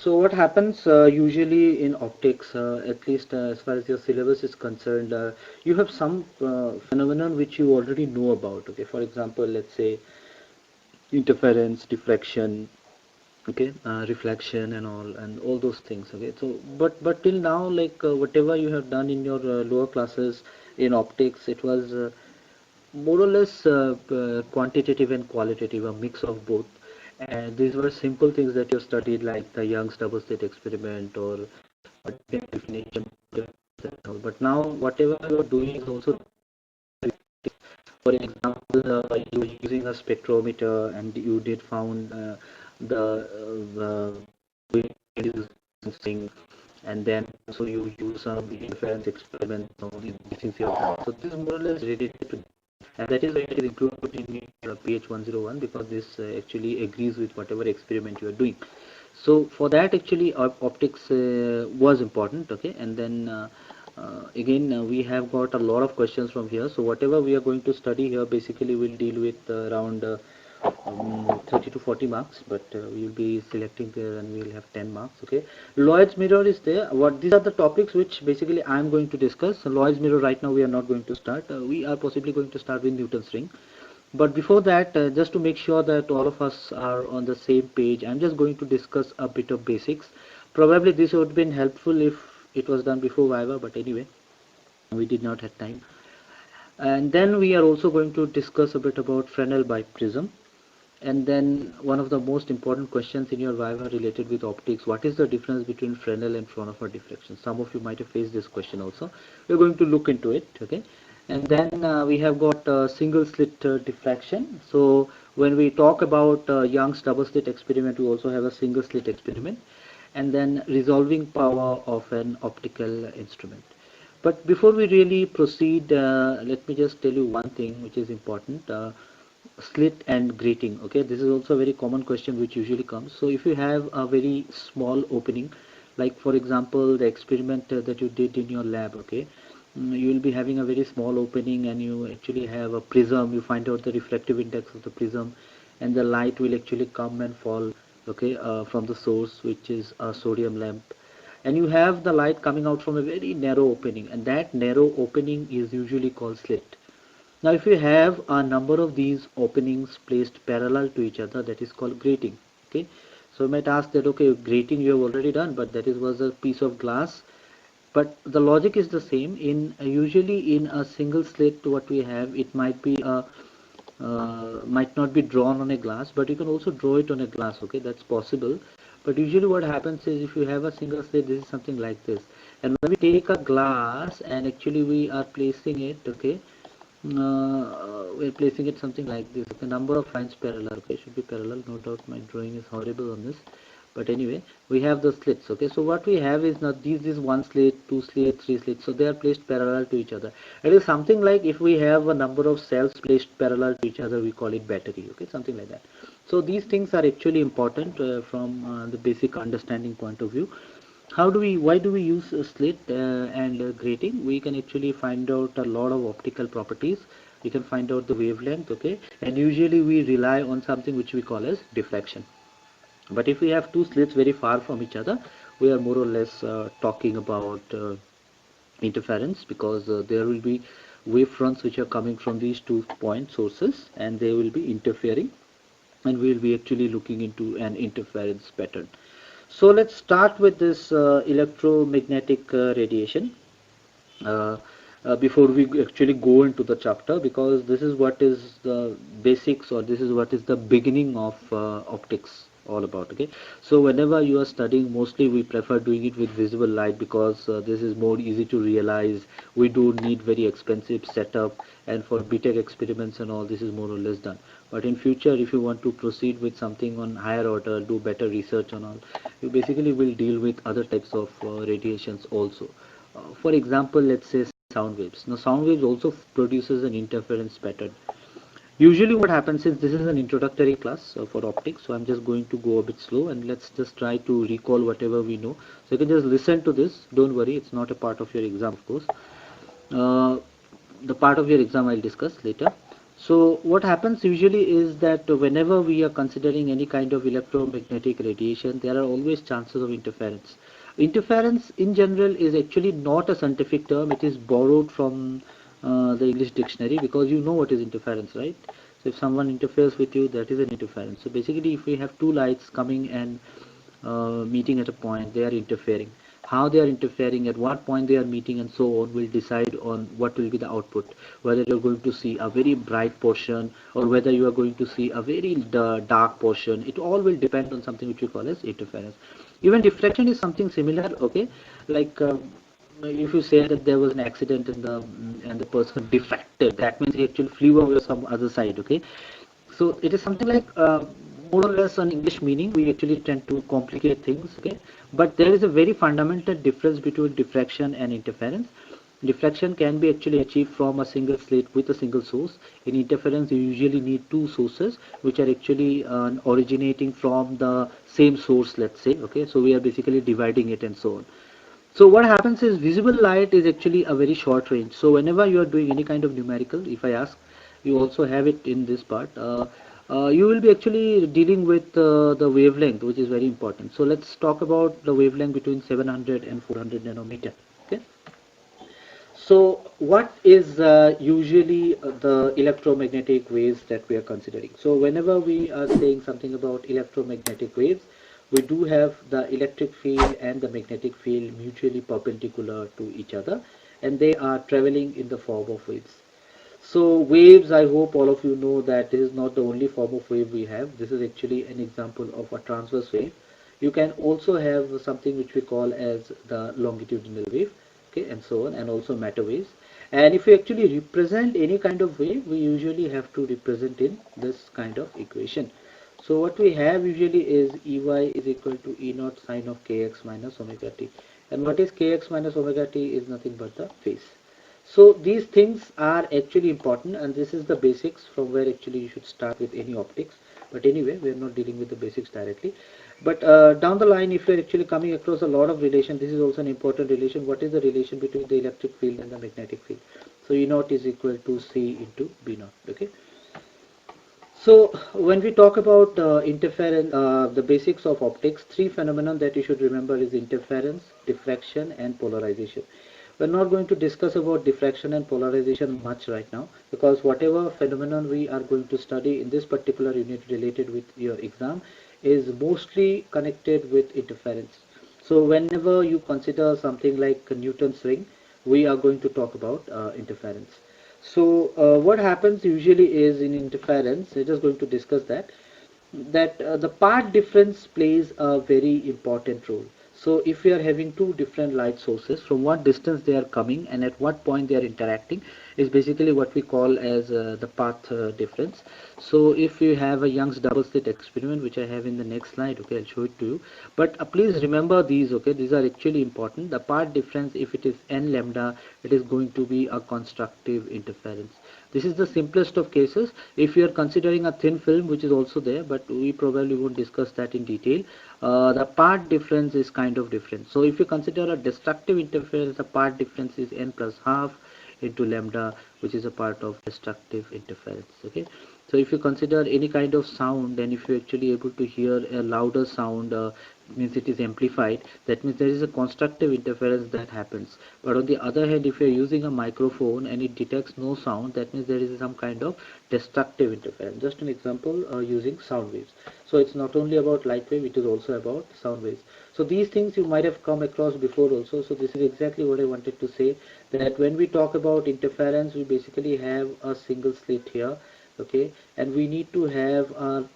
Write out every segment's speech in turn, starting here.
So what happens usually in optics, at least as far as your syllabus is concerned, you have some phenomenon which you already know about. Okay, for example, let's say interference, diffraction, okay, reflection, and all those things. Okay, so but till now, like whatever you have done in your lower classes in optics, it was more or less quantitative and qualitative, a mix of both. And these were simple things that you studied, like the Young's double slit experiment or definition. But now, whatever you are doing is also, for example, you were using a spectrometer and you did found the thing, and then also you use some interference experiment. So these things you have done. So this is more or less related to, and that is why it is included in PH 101, because this actually agrees with whatever experiment you are doing. So for that, actually optics was important. Okay, and then again we have got a lot of questions from here. So whatever we are going to study here basically will deal with around 30 to 40 marks, but we will be selecting there and we will have 10 marks. Okay, Lloyd's mirror is there. What these are the topics which basically I am going to discuss. So Lloyd's mirror right now we are not going to start. We are possibly going to start with Newton's ring. But before that, just to make sure that all of us are on the same page, I'm just going to discuss a bit of basics. Probably this would have been helpful if it was done before Viva, but anyway, we did not have time. And then we are also going to discuss a bit about Fresnel by prism. And then one of the most important questions in your Viva related with optics, what is the difference between Fresnel and Fraunhofer diffraction? Some of you might have faced this question also. We're going to look into it, okay? And then we have got single slit diffraction. So when we talk about Young's double slit experiment, we also have a single slit experiment. And then resolving power of an optical instrument. But before we really proceed, let me just tell you one thing which is important. Slit and grating. Okay, this is also a very common question which usually comes. So if you have a very small opening, like for example the experiment that you did in your lab, okay, you will be having a very small opening and you actually have a prism. You find out the refractive index of the prism, and the light will actually come and fall, okay, from the source, which is a sodium lamp, and you have the light coming out from a very narrow opening, and that narrow opening is usually called slit. Now if you have a number of these openings placed parallel to each other, that is called grating. Okay, so you might ask that, okay, grating you have already done, but that is was a piece of glass. But the logic is the same. In usually in a single slit, what we have, it might be a might not be drawn on a glass, but you can also draw it on a glass. Okay, that's possible. But usually what happens is, if you have a single slit, this is something like this. And when we take a glass and actually we are placing it, okay, we're placing it something like this. The number of lines parallel, okay, should be parallel. No doubt my drawing is horrible on this, but anyway, we have the slits. Okay, so what we have is, now these is one slit, two slit, three slits, so they are placed parallel to each other. It is something like, if we have a number of cells placed parallel to each other, we call it battery. Okay, something like that. So these things are actually important from the basic understanding point of view. How do we, why do we use a slit and grating? We can actually find out a lot of optical properties. We can find out the wavelength, okay, and usually we rely on something which we call as diffraction. But if we have two slits very far from each other, we are more or less talking about interference, because there will be wave fronts which are coming from these 2 point sources, and they will be interfering, and we will be actually looking into an interference pattern. So let's start with this electromagnetic radiation before we actually go into the chapter, because this is what is the basics, or this is what is the beginning of optics all about. Okay, so whenever you are studying, mostly we prefer doing it with visible light, because this is more easy to realize. We don't need very expensive setup, and for BTech experiments and all, this is more or less done. But in future, if you want to proceed with something on higher order, do better research on all, you basically will deal with other types of radiations also. For example, let's say sound waves. Now sound waves also produces an interference pattern. Usually what happens is, this is an introductory class for optics, so I'm just going to go a bit slow, and let's just try to recall whatever we know. So you can just listen to this, don't worry, it's not a part of your exam, of course. uh, the part of your exam I'll discuss later. So what happens usually is that whenever we are considering any kind of electromagnetic radiation, there are always chances of interference. Interference in general is actually not a scientific term. It is borrowed from the English dictionary, because you know what is interference, right? So if someone interferes with you, that is an interference. So basically, if we have two lights coming and meeting at a point, they are interfering. How they are interfering, at what point they are meeting, and so on, will decide on what will be the output. Whether you're going to see a very bright portion, or whether you are going to see a very dark portion. It all will depend on something which we call as interference. Even diffraction is something similar. Okay, like if you say that there was an accident and the person diffracted, that means he actually flew over some other side. Okay, so it is something like more or less an English meaning. We actually tend to complicate things, okay? But there is a very fundamental difference between diffraction and interference. Diffraction can be actually achieved from a single slit with a single source. In interference, you usually need two sources, which are actually originating from the same source, let's say, okay? So we are basically dividing it and so on. So what happens is visible light is actually a very short range. So whenever you are doing any kind of numerical, if I ask, you also have it in this part. You will be actually dealing with the wavelength, which is very important. So let's talk about the wavelength between 700 and 400 nanometer. Okay. So what is usually the electromagnetic waves that we are considering? So whenever we are saying something about electromagnetic waves, we do have the electric field and the magnetic field mutually perpendicular to each other, and they are traveling in the form of waves. So waves, I hope all of you know that this is not the only form of wave we have. This is actually an example of a transverse wave. You can also have something which we call as the longitudinal wave, okay, and so on, and also matter waves. And if we actually represent any kind of wave, we usually have to represent in this kind of equation. So what we have usually is Ey is equal to E naught sine of kx minus omega t. And what is kx minus omega t is nothing but the phase. So these things are actually important, and this is the basics from where actually you should start with any optics. But anyway, we are not dealing with the basics directly. But down the line, if you're actually coming across a lot of relation, this is also an important relation. What is the relation between the electric field and the magnetic field? So E naught is equal to C into B naught. Okay. So when we talk about interference, the basics of optics, three phenomena that you should remember is interference, diffraction, and polarization. We're not going to discuss about diffraction and polarization much right now, because whatever phenomenon we are going to study in this particular unit related with your exam is mostly connected with interference. So whenever you consider something like Newton's ring, we are going to talk about interference. So what happens usually is in interference, we're just going to discuss that the path difference plays a very important role. So if we are having two different light sources, from what distance they are coming and at what point they are interacting is basically what we call as the path difference. So if you have a Young's double slit experiment, which I have in the next slide, okay, I'll show it to you. But please remember these, okay, these are actually important. The path difference, if it is n lambda, it is going to be a constructive interference. This is the simplest of cases. If you are considering a thin film, which is also there, but we probably won't discuss that in detail, the part difference is kind of different. So if you consider a destructive interference, the part difference is n plus half into lambda, which is a part of destructive interference. Okay. So if you consider any kind of sound, and if you're actually able to hear a louder sound, means it is amplified, that means there is a constructive interference that happens. But on the other hand, if you're using a microphone and it detects no sound, that means there is some kind of destructive interference. Just an example, using sound waves. So it's not only about light wave, it is also about sound waves. So these things you might have come across before also. So this is exactly what I wanted to say, that when we talk about interference, we basically have a single slit here, okay, and we need to have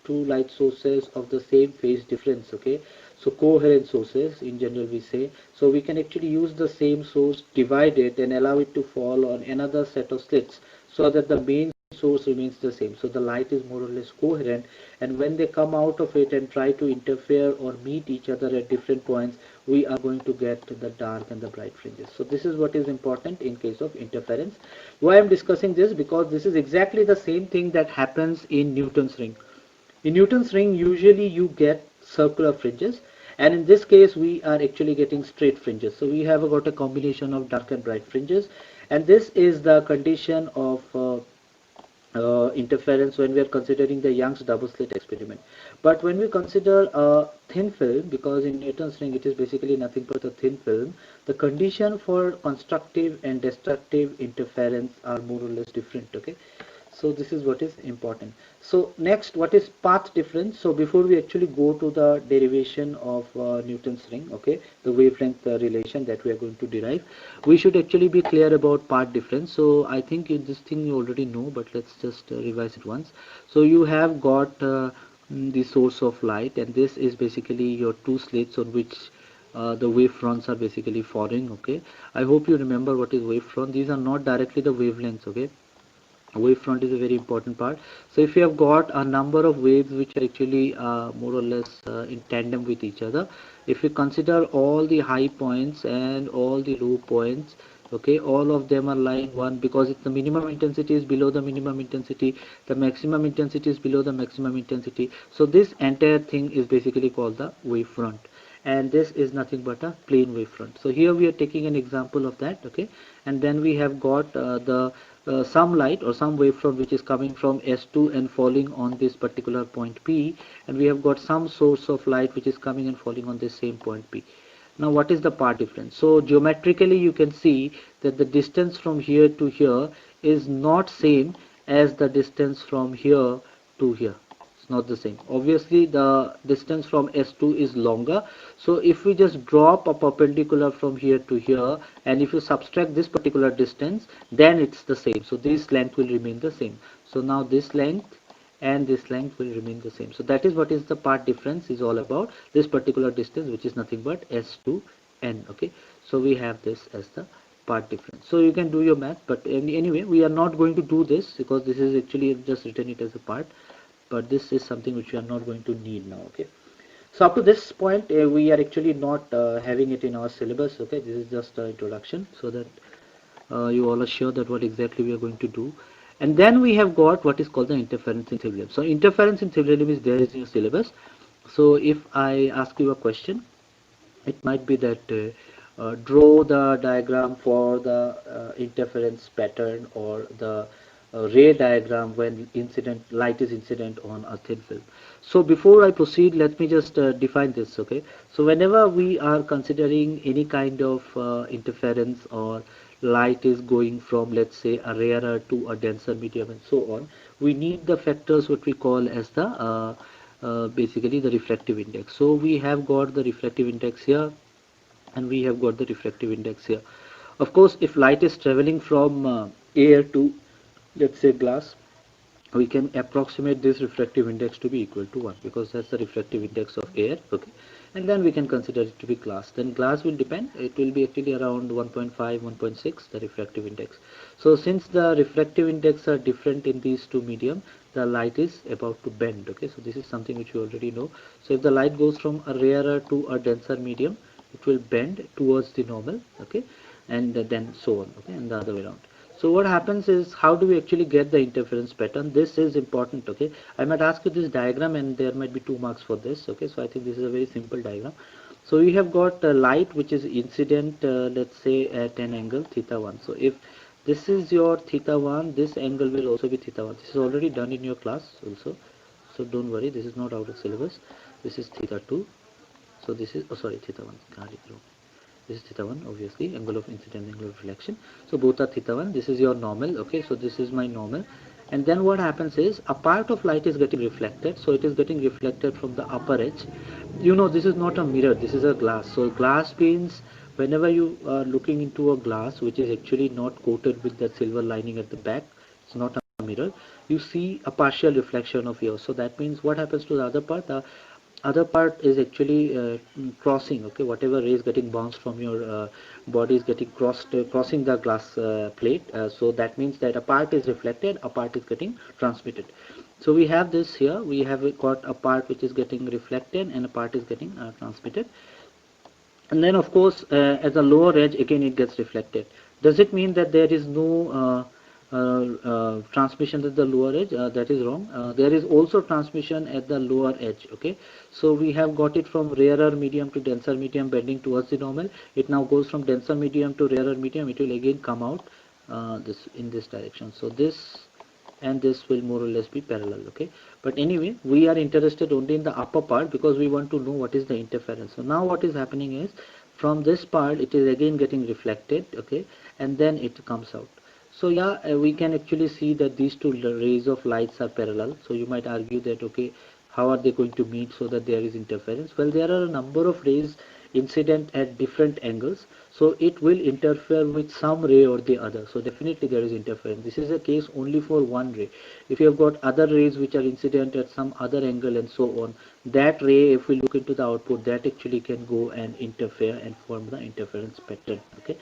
two light sources of the same phase difference, okay. So coherent sources in general we say. So we can actually use the same source, divide it and allow it to fall on another set of slits, so that the main source remains the same. So the light is more or less coherent, and when they come out of it and try to interfere or meet each other at different points, we are going to get the dark and the bright fringes. So this is what is important in case of interference. Why I'm discussing this? Because this is exactly the same thing that happens in Newton's ring. In Newton's ring, usually you get circular fringes, and in this case we are actually getting straight fringes. So we have got a combination of dark and bright fringes, and this is the condition of interference when we are considering the Young's double slit experiment. But when we consider a thin film, because in Newton's ring it is basically nothing but a thin film, the condition for constructive and destructive interference are more or less different. Okay, so this is what is important. So next, what is path difference? So before we actually go to the derivation of Newton's ring, okay, the wavelength relation that we are going to derive, we should actually be clear about path difference. So I think this thing you already know, but let's just revise it once. So you have got the source of light, and this is basically your two slits on which the wave fronts are basically falling. Okay, I hope you remember what is wave front. These are not directly the wavelengths. Okay, wavefront is a very important part. So if you have got a number of waves which are actually more or less in tandem with each other, if you consider all the high points and all the low points, okay, all of them are lying one, because it's the minimum intensity is below the minimum intensity, the maximum intensity is below the maximum intensity. So this entire thing is basically called the wavefront, and this is nothing but a plane wavefront. So here we are taking an example of that. Okay, and then we have got the some light or some wavefront which is coming from S2 and falling on this particular point P, and we have got some source of light which is coming and falling on this same point P. Now what is the path difference? So geometrically you can see that the distance from here to here is not same as the distance from here to here. It's not the same. Obviously the distance from S2 is longer, so if we just drop a perpendicular from here to here, and if you subtract this particular distance, then it's the same. So this length will remain the same. So now this length and this length will remain the same. So that is what is the path difference is all about, this particular distance, which is nothing but S to N. Okay, so we have this as the path difference. So you can do your math, but anyway we are not going to do this because this is actually just written it as a part, but this is something which we are not going to need now. Okay, so up to this point we are actually not having it in our syllabus. Okay, this is just an introduction so that you all are sure that what exactly we are going to do. And then we have got what is called the interference in Thibelium. So interference in Thibelium is there in your syllabus. So if I ask you a question, it might be that draw the diagram for the interference pattern or the ray diagram when light is incident on a thin film. So before I proceed, let me just define this. Okay, so whenever we are considering any kind of interference or light is going from, let's say, a rarer to a denser medium and so on, we need the factors what we call as the basically the refractive index. So we have got the refractive index here, and we have got the refractive index here. Of course, if light is traveling from air to, let's say, glass, we can approximate this refractive index to be equal to 1, because that's the refractive index of air. Okay, and then we can consider it to be glass. Then glass will depend, it will be actually around 1.5, 1.6, the refractive index. So since the refractive index are different in these two medium, the light is about to bend. Okay, so this is something which you already know. So if the light goes from a rarer to a denser medium, it will bend towards the normal. Okay, and then so on. Okay, and the other way around. So what happens is, how do we actually get the interference pattern? This is important. Okay, I might ask you this diagram and there might be 2 marks for this. Okay, so I think this is a very simple diagram. So we have got light which is incident, let's say at an angle theta 1. So if this is your theta 1, this angle will also be theta 1. This is already done in your class also, so don't worry, this is not out of syllabus. This is theta 2. So this is, oh sorry, theta 1, got it wrong. This is theta 1, obviously, angle of incident, angle of reflection. So both are theta 1. This is your normal. Okay, so this is my normal. And then what happens is, a part of light is getting reflected. So it is getting reflected from the upper edge. You know, this is not a mirror, this is a glass. So glass means whenever you are looking into a glass which is actually not coated with that silver lining at the back, it's not a mirror, you see a partial reflection of yours. So that means what happens to the other part? The other part is actually crossing. Okay, whatever ray is getting bounced from your body is getting crossing the glass plate. So that means that a part is reflected, a part is getting transmitted. So we have this here, we have got a part which is getting reflected and a part is getting transmitted. And then of course at the lower edge again it gets reflected. Does it mean that there is no transmission at the lower edge? That is wrong. There is also transmission at the lower edge. Okay, so we have got it from rarer medium to denser medium, bending towards the normal. It now goes from denser medium to rarer medium. It will again come out this in this direction. So this and this will more or less be parallel. Okay, but anyway, we are interested only in the upper part because we want to know what is the interference. So now what is happening is, from this part it is again getting reflected, okay, and then it comes out. So yeah, we can actually see that these two rays of lights are parallel. So you might argue that, okay, how are they going to meet so that there is interference? Well, there are a number of rays incident at different angles, so it will interfere with some ray or the other. So definitely there is interference. This is a case only for one ray. If you have got other rays which are incident at some other angle and so on, that ray, if we look into the output, that actually can go and interfere and form the interference pattern. Okay,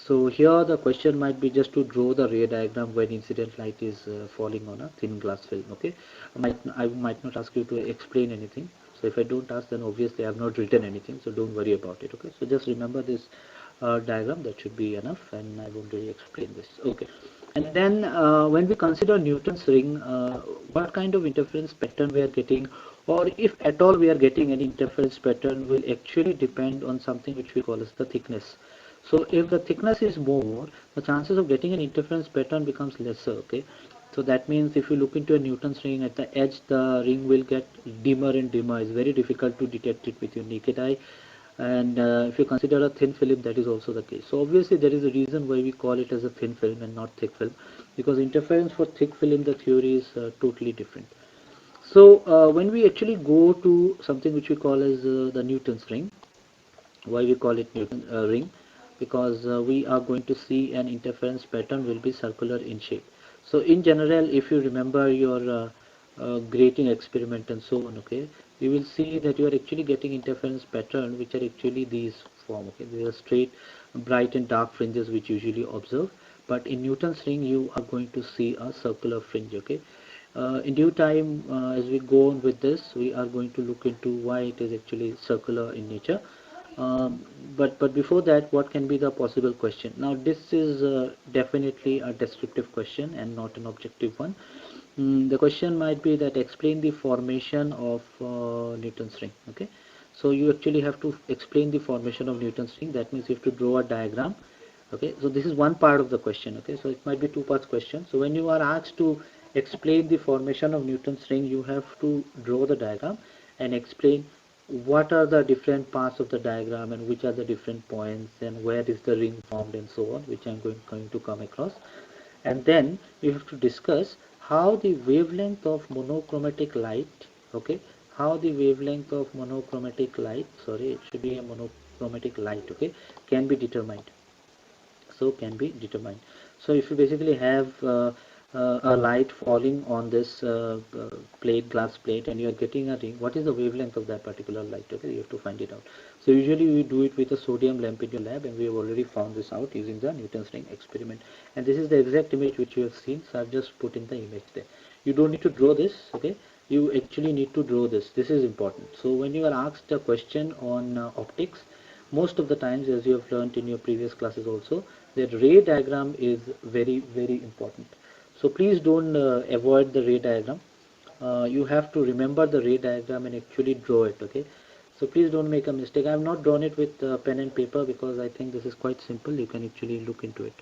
so here the question might be just to draw the ray diagram when incident light is falling on a thin glass film. Okay, I might not ask you to explain anything. So if I don't ask, then obviously I have not written anything. So don't worry about it. Okay, so just remember this diagram. That should be enough, and I won't really explain this. Okay, and then when we consider Newton's ring, what kind of interference pattern we are getting, or if at all we are getting any interference pattern, will actually depend on something which we call as the thickness. So if the thickness is more, the chances of getting an interference pattern becomes lesser. Okay, so that means if you look into a Newton's ring, at the edge the ring will get dimmer and dimmer. It's very difficult to detect it with your naked eye. And if you consider a thin film, that is also the case. So obviously there is a reason why we call it as a thin film and not thick film, because interference for thick film, the theory is totally different. So when we actually go to something which we call as the Newton's ring, why we call it Newton ring? Because we are going to see an interference pattern will be circular in shape. So in general, if you remember your grating experiment and so on, okay, you will see that you are actually getting interference pattern which are actually these form. Okay, these are straight, bright and dark fringes which usually observe, but in Newton's ring you are going to see a circular fringe. Okay, in due time, as we go on with this, we are going to look into why it is actually circular in nature. But before that, what can be the possible question? Now this is definitely a descriptive question and not an objective one. The question might be that explain the formation of Newton's ring. Okay, so you actually have to explain the formation of Newton's ring. That means you have to draw a diagram. Okay, so this is one part of the question. Okay, so it might be two parts question. So when you are asked to explain the formation of Newton's ring, you have to draw the diagram and explain what are the different parts of the diagram and which are the different points and where is the ring formed and so on, which I'm going to come across. And then you have to discuss how the wavelength of monochromatic light, okay, how the wavelength of monochromatic light, sorry, it should be a monochromatic light, okay, can be determined. So can be determined. So if you basically have a light falling on this glass plate, and you are getting a ring, what is the wavelength of that particular light? Okay, you have to find it out. So usually we do it with a sodium lamp in your lab, and we have already found this out using the Newton's ring experiment. And this is the exact image which you have seen. So I've just put in the image there. You don't need to draw this, okay? You actually need to draw this. This is important. So when you are asked a question on optics, most of the times, as you have learned in your previous classes also, the ray diagram is very important. So please don't avoid the ray diagram. You have to remember the ray diagram and actually draw it. Okay, so please don't make a mistake. I have not drawn it with pen and paper because I think this is quite simple. You can actually look into it.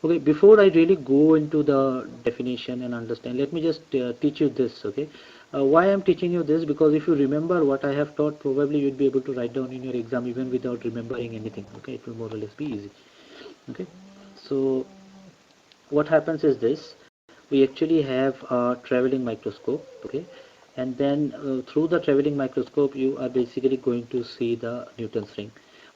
Okay, before I really go into the definition and understand, let me just teach you this. Okay, why I'm teaching you this, because if you remember what I have taught, probably you'd be able to write down in your exam even without remembering anything. Okay, it will more or less be easy. Okay, so what happens is this: we actually have a traveling microscope. Okay, and then through the traveling microscope you are basically going to see the Newton's ring.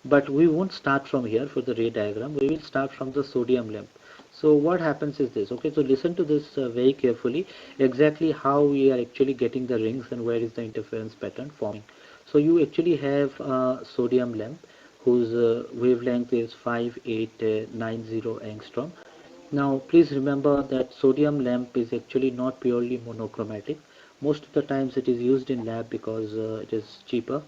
But we won't start from here for the ray diagram. We will start from the sodium lamp. So what happens is this. Okay, so listen to this very carefully, exactly how we are actually getting the rings and where is the interference pattern forming. So you actually have a sodium lamp whose wavelength is 5890 angstrom. Now please remember that sodium lamp is actually not purely monochromatic. Most of the times it is used in lab because it is cheaper.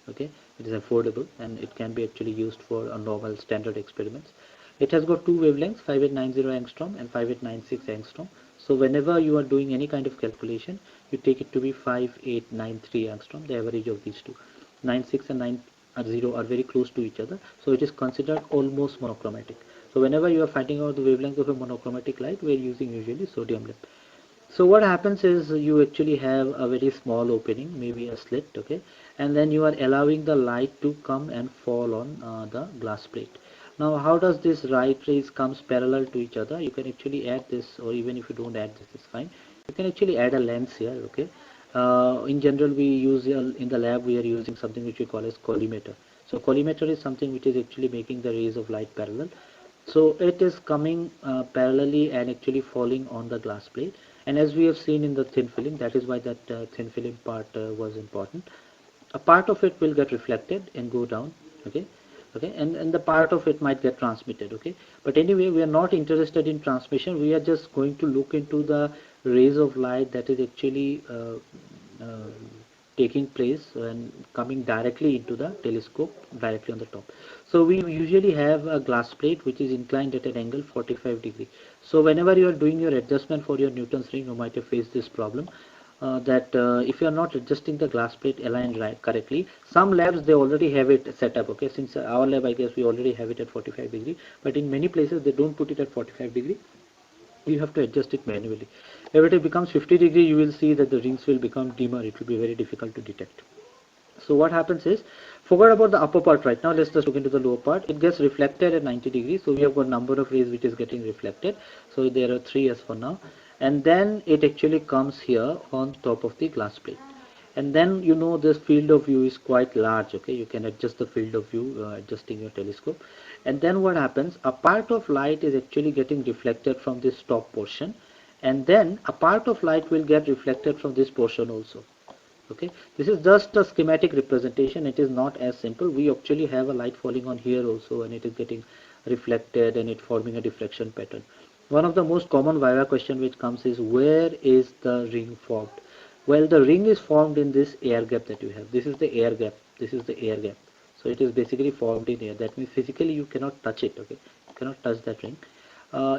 Okay, it is affordable, and it can be actually used for a normal standard experiments. It has got two wavelengths, 5890 angstrom and 5896 angstrom. So whenever you are doing any kind of calculation, you take it to be 5893 angstrom, the average of these two. 96 and 90 are very close to each other, so it is considered almost monochromatic. So whenever you are finding out the wavelength of a monochromatic light, we are using usually sodium lamp. So what happens is you actually have a very small opening, maybe a slit, okay, and then you are allowing the light to come and fall on the glass plate. Now, how does this light rays comes parallel to each other? You can actually add this, or even if you don't add this, it's fine. You can actually add a lens here, okay. In general, we use in the lab we are using something which we call as collimator. So collimator is something which is actually making the rays of light parallel. So it is coming parallelly and actually falling on the glass plate. And as we have seen in the thin film, that is why that thin film part was important. A part of it will get reflected and go down, okay, and the part of it might get transmitted, okay. But anyway, we are not interested in transmission. We are just going to look into the rays of light that is actually uh, taking place and coming directly into the telescope directly on the top. So we usually have a glass plate which is inclined at an angle 45 degree. So whenever you are doing your adjustment for your Newton's ring, you might have faced this problem, that if you are not adjusting the glass plate aligned right correctly. Some labs they already have it set up, okay. Since our lab, I guess we already have it at 45 degree, but in many places they don't put it at 45 degree. You have to adjust it manually. If it becomes 50 degree, you will see that the rings will become dimmer. It will be very difficult to detect. So what happens is, forget about the upper part right now. Let's just look into the lower part. It gets reflected at 90 degrees. So we have got number of rays which is getting reflected. So there are three as for now. And then it actually comes here on top of the glass plate. And then you know this field of view is quite large, okay. You can adjust the field of view adjusting your telescope. And then what happens, a part of light is actually getting reflected from this top portion, and then a part of light will get reflected from this portion also, okay. This is just a schematic representation. It is not as simple. We actually have a light falling on here also, and it is getting reflected and it forming a diffraction pattern. One of the most common Viva question which comes is, where is the ring formed? Well, the ring is formed in this air gap that you have. This is the air gap. This is the air gap. So it is basically formed in air. That means physically you cannot touch it, okay. You cannot touch that ring.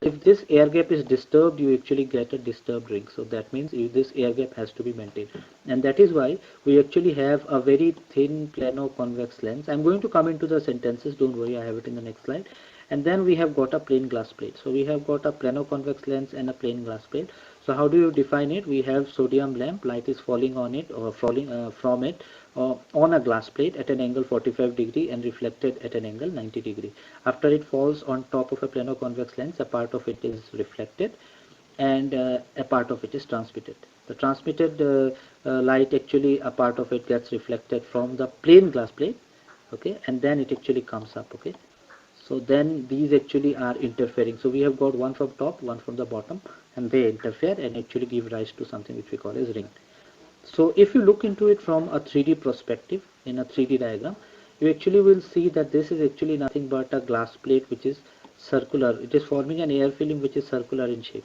If this air gap is disturbed, you actually get a disturbed ring. So that means this air gap has to be maintained, and that is why we actually have a very thin plano-convex lens. I'm going to come into the sentences, don't worry, I have it in the next slide. And then we have got a plain glass plate. So we have got a plano-convex lens and a plain glass plate. So how do you define it? We have sodium lamp, light is falling on it or falling from it on a glass plate at an angle 45 degree and reflected at an angle 90 degree. After it falls on top of a plano-convex lens, a part of it is reflected and a part of it is transmitted. The transmitted light, actually a part of it gets reflected from the plain glass plate, okay, and then it actually comes up, okay. So then these actually are interfering. So we have got one from top, one from the bottom, and they interfere and actually give rise to something which we call as ring. So if you look into it from a 3D perspective in a 3D diagram, you actually will see that this is actually nothing but a glass plate which is circular. It is forming an air film which is circular in shape.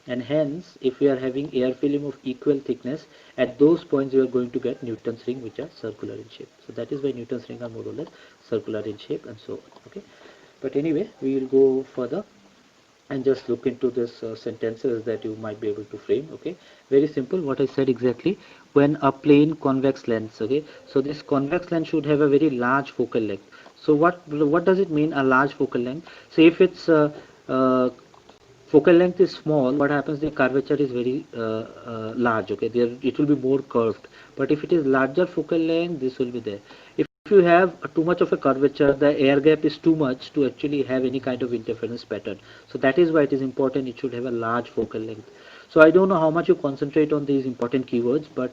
And hence, if we are having air film of equal thickness, at those points you are going to get Newton's ring which are circular in shape. So that is why Newton's ring are more or less circular in shape and so on. Okay. But anyway, we will go further and just look into this sentences that you might be able to frame, okay. Very simple, what I said exactly. When a plane convex lens, okay, so this convex lens should have a very large focal length. So what does it mean, a large focal length? So if it's uh, focal length is small, what happens, the curvature is very large, okay, there it will be more curved. But if it is larger focal length, this will be there. If you have too much of a curvature, the air gap is too much to actually have any kind of interference pattern. So that is why it is important, it should have a large focal length. So I don't know how much you concentrate on these important keywords, but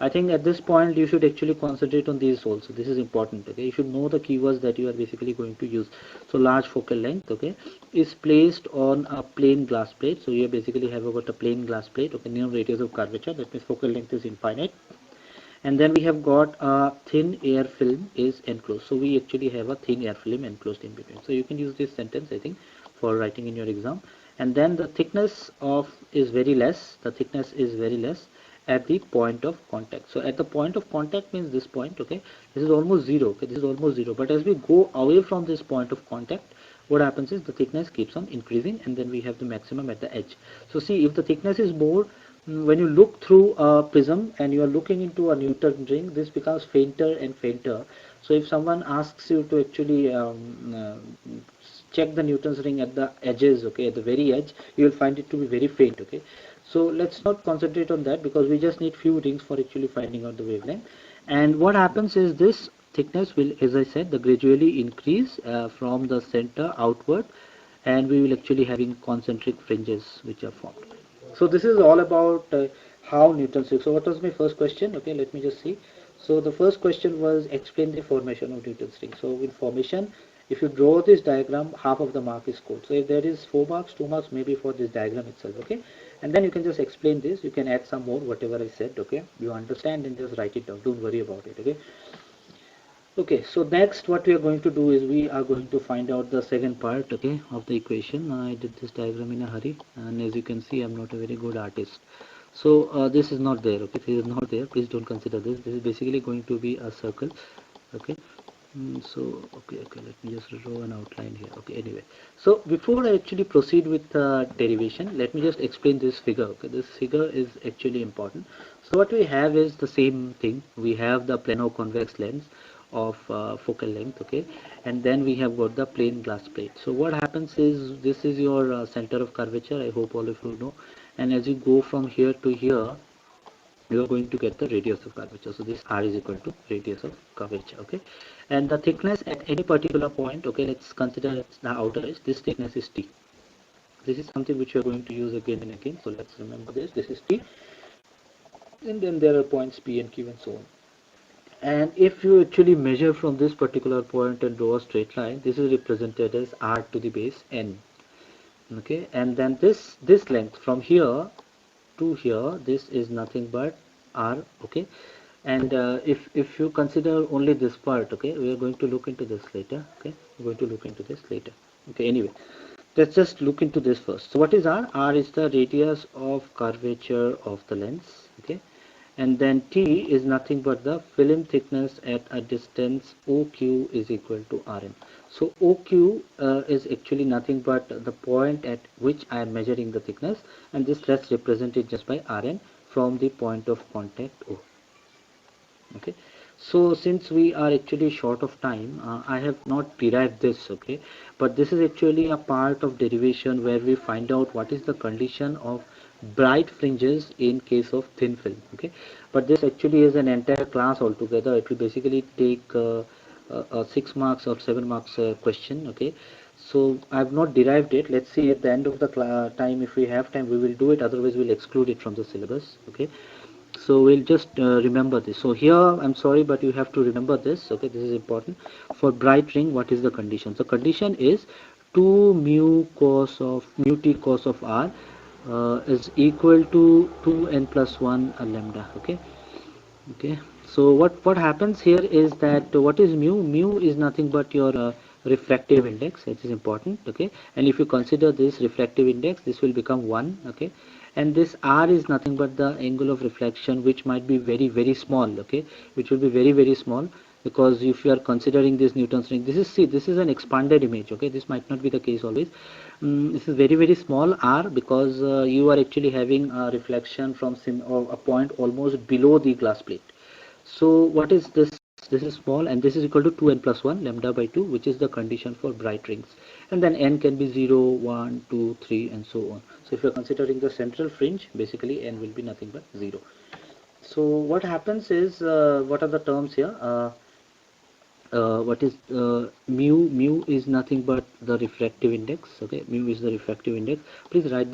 I think at this point you should actually concentrate on these also. This is important, okay. You should know the keywords that you are basically going to use. So large focal length, okay, is placed on a plain glass plate. So you basically have got a plain glass plate, okay, no radius of curvature, that means focal length is infinite. And then we have got a thin air film is enclosed. So we actually have a thin air film enclosed in between. So you can use this sentence, I think, for writing in your exam. And then the thickness of is very less. The thickness is very less at the point of contact. So at the point of contact means this point, okay, this is almost zero, okay, this is almost zero. But as we go away from this point of contact, what happens is the thickness keeps on increasing, and then we have the maximum at the edge. So see, if the thickness is more, when you look through a prism and you are looking into a Newton ring, this becomes fainter and fainter. So if someone asks you to actually check the Newton's ring at the edges, okay, at the very edge, you will find it to be very faint, okay. So let's not concentrate on that, because we just need few rings for actually finding out the wavelength. And what happens is this thickness will, as I said, the gradually increase from the center outward, and we will actually having concentric fringes which are formed. So this is all about how Newton's ring. So what was my first question? Okay, let me just see. So the first question was explain the formation of Newton's ring. So in formation, if you draw this diagram, half of the mark is scored. So if there is 4 marks, 2 marks maybe for this diagram itself. Okay, and then you can just explain this. You can add some more whatever I said. Okay, you understand and just write it down. Don't worry about it. Okay. Okay, so next what we are going to do is we are going to find out the second part, okay, of the equation. I did this diagram in a hurry, and as you can see I'm not a very good artist. So this is not there, okay, this is not there, please don't consider this. This is basically going to be a circle, okay. So okay, let me just draw an outline here. Okay, anyway, so before I actually proceed with derivation, let me just explain this figure. Okay, this figure is actually important. So what we have is the same thing. We have the plano convex lens of focal length, okay, and then we have got the plane glass plate. So what happens is this is your center of curvature. I hope all of you know, and as you go from here to here, you are going to get the radius of curvature. So this r is equal to radius of curvature, okay, and the thickness at any particular point, okay, let's consider the outer edge. This thickness is t. This is something which we are going to use again and again, so let's remember this. This is t, and then there are points p and q and so on. And if you actually measure from this particular point and draw a straight line, this is represented as r to the base n, okay, and then this length from here to here, this is nothing but r, okay. And if you consider only this part, okay, we are going to look into this later, okay, we're going to look into this later, okay. Anyway, let's just look into this first. So what is r? R is the radius of curvature of the lens, okay, and then t is nothing but the film thickness at a distance OQ is equal to Rn. So OQ is actually nothing but the point at which I am measuring the thickness, and this let's represent it just by Rn from the point of contact O. Okay, so since we are actually short of time, I have not derived this, okay, but this is actually a part of derivation where we find out what is the condition of bright fringes in case of thin film, okay. But this actually is an entire class altogether. It will basically take 6 marks or 7 marks question, okay. So I have not derived it. Let's see at the end of the time, if we have time we will do it, otherwise we'll exclude it from the syllabus, okay. So we'll just remember this. So here I'm sorry, but you have to remember this, okay. This is important. For bright ring, what is the condition? The condition is 2 mu t cos of r is equal to 2n plus 1 lambda, okay. Okay, so what happens here is that what is mu is nothing but your refractive index. It is important, okay, and if you consider this refractive index, this will become 1, okay, and this r is nothing but the angle of reflection, which might be very small, okay, which will be very small, because if you are considering this Newton's ring, this is an expanded image, okay, this might not be the case always. This is very small r, because you are actually having a reflection from a point almost below the glass plate. So what is this? This is small, and this is equal to 2n plus 1 lambda by 2, which is the condition for bright rings. And then n can be 0, 1, 2, 3 and so on. So if you are considering the central fringe, basically n will be nothing but 0. So what happens is, what are the terms here? What is mu is nothing but the refractive index, okay. Mu is the refractive index. Please write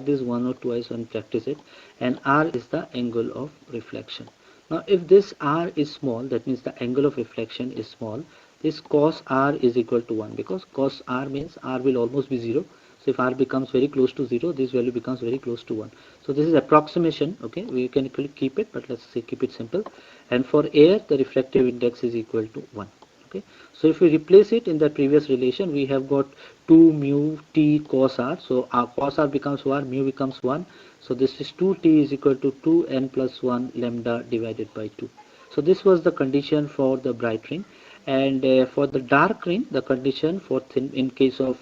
this one or twice and practice it. And r is the angle of reflection. Now if this r is small, that means the angle of reflection is small. This cos r is equal to 1, because cos r means r will almost be 0. So if r becomes very close to 0, this value becomes very close to 1. So this is approximation, okay. We can keep it, but let's say keep it simple. And for air, the refractive index is equal to 1, okay. So if we replace it in the previous relation, we have got 2 mu t cos r. So our cos r becomes 1, mu becomes 1. So this is 2t is equal to 2n plus 1 lambda divided by 2. So this was the condition for the bright ring. And for the dark ring, the condition for thin, in case of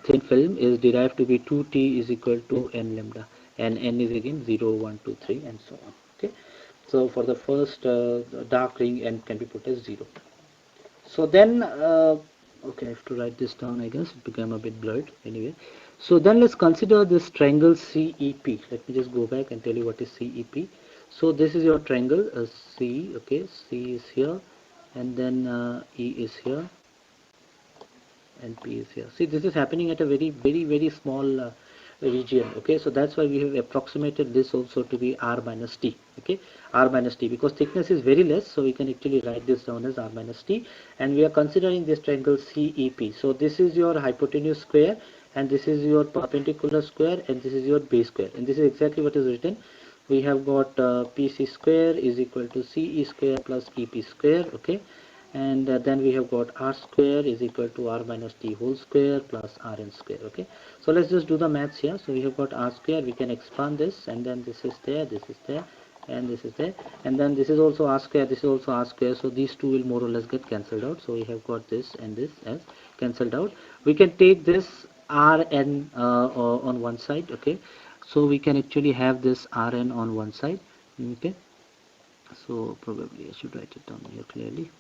thin film, is derived to be 2t is equal to n lambda, and n is again 0, 1, 2, 3 and so on, okay. So for the first dark ring, n can be put as 0. So then Okay, I have to write this down, I guess. It became a bit blurred anyway. So then let's consider this triangle CEP. Let me just go back and tell you what is CEP. So this is your triangle C, okay, C is here, and then E is here, and P is here. See, this is happening at a very small region. Okay, so that's why we have approximated this also to be r minus t. Okay, r minus t, because thickness is very less, so we can actually write this down as r minus t, and we are considering this triangle CEP. So this is your hypotenuse square, and this is your perpendicular square, and this is your base square, and this is exactly what is written. We have got PC square is equal to CE square plus EP square. Okay, and then we have got r square is equal to r minus t whole square plus rn square. Okay, so let's just do the maths here. So we have got r square, we can expand this, and then this is there, this is there, and this is there, and then this is also r square, this is also r square, so these two will more or less get cancelled out. So we have got this and this as cancelled out. We can take this rn on one side. Okay, so we can actually have this rn on one side. Okay, so probably I should write it down here clearly.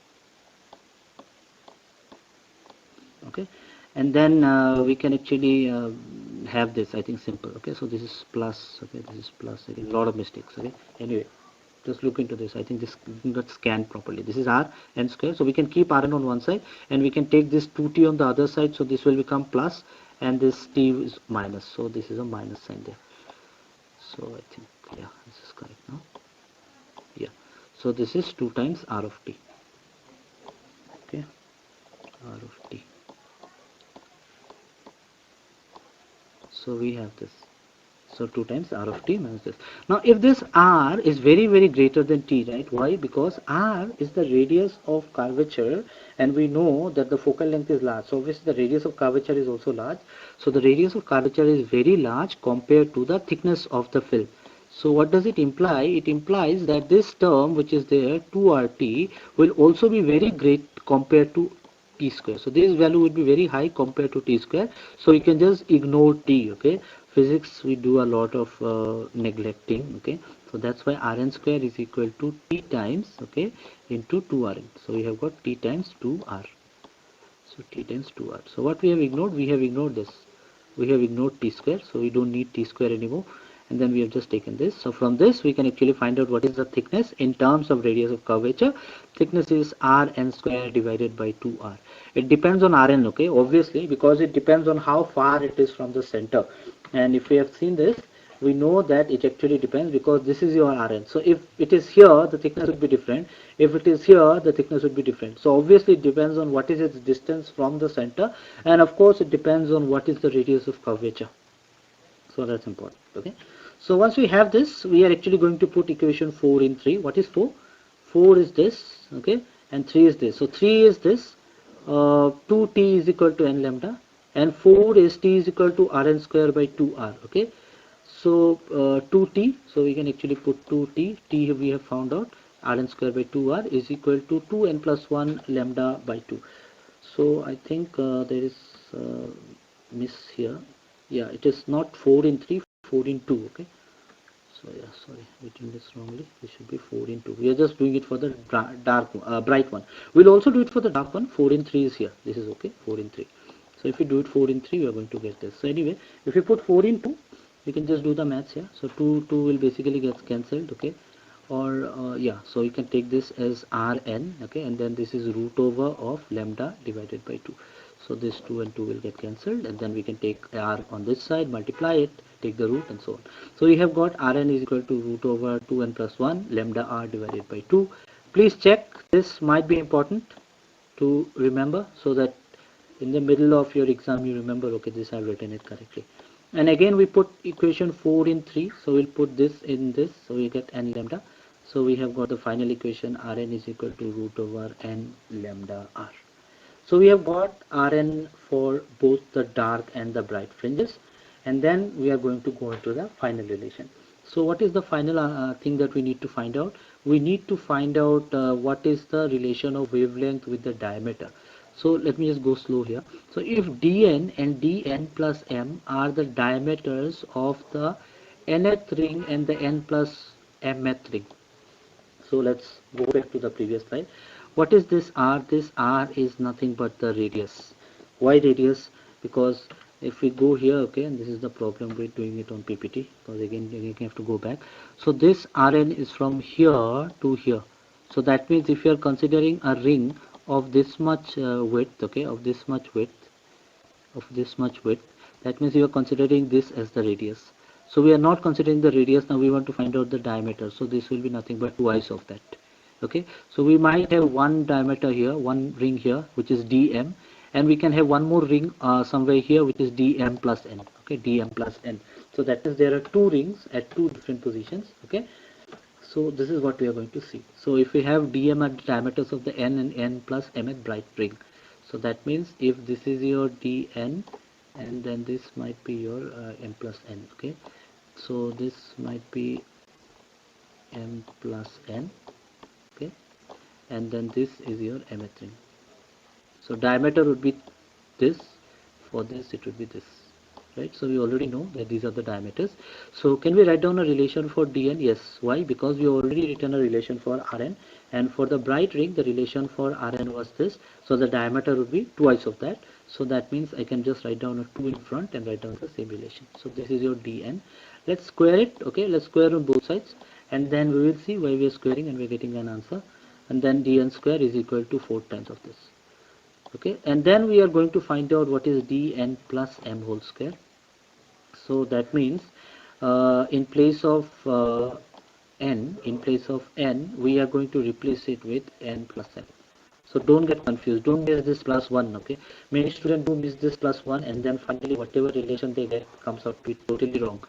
Okay, and then we can actually have this, I think, simple. Okay, so this is plus. Okay, this is plus. Okay, a lot of mistakes. Okay, anyway, just look into this. I think this got scanned properly. This is r n square, so we can keep rn on one side, and we can take this 2t on the other side, so this will become plus, and this t is minus, so this is a minus sign there. So I think, yeah, this is correct now. Yeah, so this is 2 times r of t. Okay, r of t. So we have this. So 2 times r of t minus this. Now if this r is very greater than t, right? Why? Because r is the radius of curvature, and we know that the focal length is large. So obviously the radius of curvature is also large. So the radius of curvature is very large compared to the thickness of the film. So what does it imply? It implies that this term which is there 2RT will also be very great compared to t square. So this value would be very high compared to t square. So you can just ignore t. Okay, physics we do a lot of neglecting. Okay, so that's why Rn square is equal to t times, okay, into 2Rn. So we have got t times 2R. So t times 2R. So what we have ignored? We have ignored this. We have ignored t square, so we don't need t square anymore. And then we have just taken this. So from this we can actually find out what is the thickness in terms of radius of curvature. Thickness is Rn square divided by 2R. It depends on Rn, okay, obviously, because it depends on how far it is from the center. And if we have seen this, we know that it actually depends, because this is your Rn. So if it is here, the thickness would be different. If it is here, the thickness would be different. So obviously it depends on what is its distance from the center, and of course it depends on what is the radius of curvature. So that's important. Okay, so once we have this, we are actually going to put equation 4 in 3. What is 4? 4 is this, okay, and 3 is this. So 3 is this, 2t is equal to n lambda, and 4 is t is equal to Rn square by 2r. Okay, so 2t, so we can actually put 2t. T we have found out, Rn square by 2r is equal to 2n plus 1 lambda by 2. So I think there is miss here. Yeah, it is not 4 in 3, 4 in 2. Okay, so yeah, sorry, written this wrongly. It should be 4 in 2. We are just doing it for the bright one. We'll also do it for the dark one. 4 in 3 is here. This is okay, 4 in 3. So if you do it 4 in 3, we are going to get this. So anyway, if you put 4 in 2, you can just do the maths here. So 2 will basically get cancelled. Okay, or yeah, so you can take this as Rn. Okay, and then this is root over of lambda divided by 2. So this 2 and 2 will get cancelled, and then we can take r on this side, multiply it, take the root, and so on. So we have got Rn is equal to root over 2n plus 1 lambda r divided by 2. Please check, this might be important to remember, so that in the middle of your exam you remember, okay, this I've written it correctly. And again we put equation 4 in 3, so we'll put this in this, so we get n lambda. So we have got the final equation, Rn is equal to root over n lambda r. So we have got Rn for both the dark and the bright fringes, and then we are going to go into the final relation. So what is the final thing that we need to find out? We need to find out what is the relation of wavelength with the diameter. So let me just go slow here. So if dn and dn plus m are the diameters of the nth ring and the n plus mth ring. So let's go back to the previous slide. What is this r? This r is nothing but the radius. Why radius? Because if we go here, okay, and this is the problem with doing it on PPT, because again you have to go back. So this Rn is from here to here. So that means if you are considering a ring of this much width, okay, of this much width, that means you are considering this as the radius. So we are not considering the radius. Now we want to find out the diameter. So this will be nothing but twice of that. Okay, so we might have one diameter here, one ring here, which is dm, and we can have one more ring somewhere here, which is dm plus n. Okay, dm plus n. So that means there are two rings at two different positions. Okay, so this is what we are going to see. So if we have dm at the diameters of the n and n plus m at bright ring, so that means if this is your dn, and then this might be your m plus n. Okay, so this might be m plus n. Okay, and then this is your mth ring. So diameter would be this, for this it would be this, right? So we already know that these are the diameters. So can we write down a relation for dn? Yes. Why? Because we already written a relation for rn, and for the bright ring the relation for rn was this, so the diameter would be twice of that. So that means I can just write down a 2 in front and write down the same relation. So this is your dn. Let's square it. Okay, let's square on both sides, and then we will see why we are squaring and we are getting an answer. And then dn square is equal to 4 times of this. Okay, and then we are going to find out what is dn plus m whole square. So that means in place of n, we are going to replace it with n plus m. So don't get confused, don't miss this plus 1. Okay, many students do miss this plus 1, and then finally whatever relation they get comes out to be totally wrong.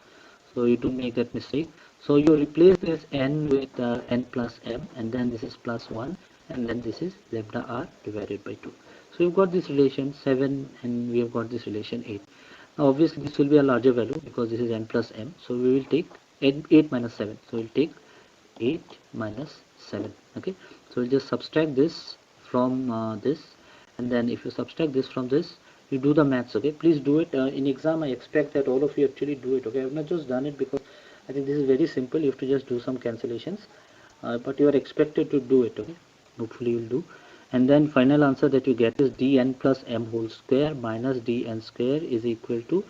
So you don't make that mistake. So you replace this n with n plus m, and then this is plus 1, and then this is lambda r divided by 2. So you've got this relation 7, and we have got this relation 8. Now obviously this will be a larger value because this is n plus m. So we will take 8 minus 7. So we'll take 8 minus 7. Okay, so we'll just subtract this from this, and then if you subtract this from this, you do the maths. Okay, please do it in exam. I expect that all of you actually do it. Okay, I have not just done it because I think this is very simple. You have to just do some cancellations, but you are expected to do it. Okay, hopefully you'll do. And then final answer that you get is dn plus m whole square minus dn square is equal to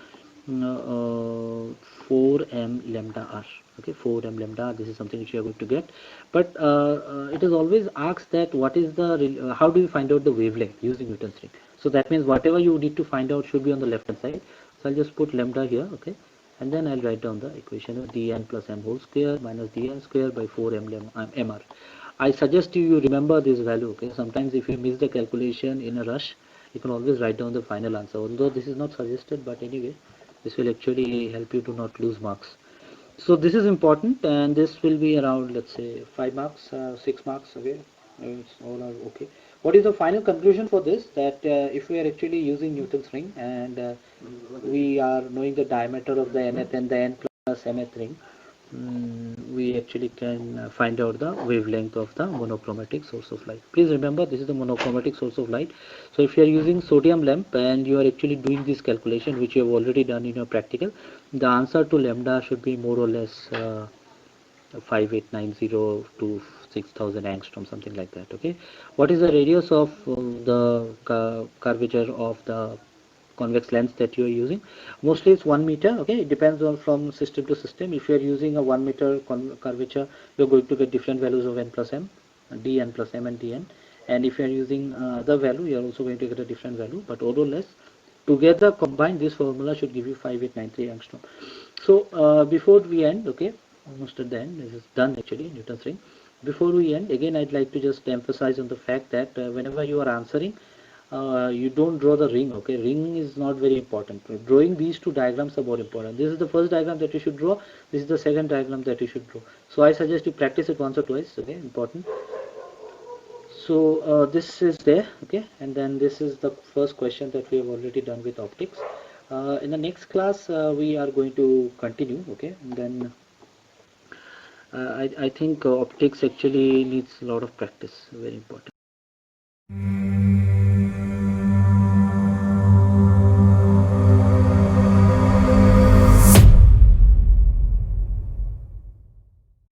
4m lambda r. Okay, 4m lambda r. This is something which you are going to get, but it is always asked that what is the how do you find out the wavelength using Newton's ring. So that means whatever you need to find out should be on the left hand side. So I'll just put lambda here. Okay, and then I'll write down the equation of dn plus m whole square minus dn square by 4m mr. I suggest you remember this value. Okay, sometimes if you miss the calculation in a rush, you can always write down the final answer, although this is not suggested, but anyway this will actually help you to not lose marks. So this is important, and this will be around, let's say, 5 marks, 6 marks. Okay, it's all are okay. What is the final conclusion for this? That if we are actually using Newton's ring, and we are knowing the diameter of the nth and the n plus mth ring, we actually can find out the wavelength of the monochromatic source of light. Please remember, this is the monochromatic source of light. So if you are using sodium lamp and you are actually doing this calculation, which you have already done in your practical, the answer to lambda should be more or less 5890 to 6000 angstrom, something like that. Okay, what is the radius of the curvature of the convex lens that you are using? Mostly it's 1 meter. Okay, it depends on from system to system. If you are using a 1 meter curvature, you're going to get different values of n plus m, dn plus m and dn. And if you are using the value, you are also going to get a different value, but more or less together combined this formula should give you 5893 angstrom. So before we end, okay, almost at the end, this is done actually, Newton's ring. Before we end, again I'd like to just emphasize on the fact that whenever you are answering, you don't draw the ring. Okay, ring is not very important. Drawing these two diagrams are more important. This is the first diagram that you should draw, this is the second diagram that you should draw. So I suggest you practice it once or twice. Okay, important. So this is there. Okay, and then this is the first question that we have already done with optics. In the next class we are going to continue. Okay, and then I think optics actually needs a lot of practice, very important.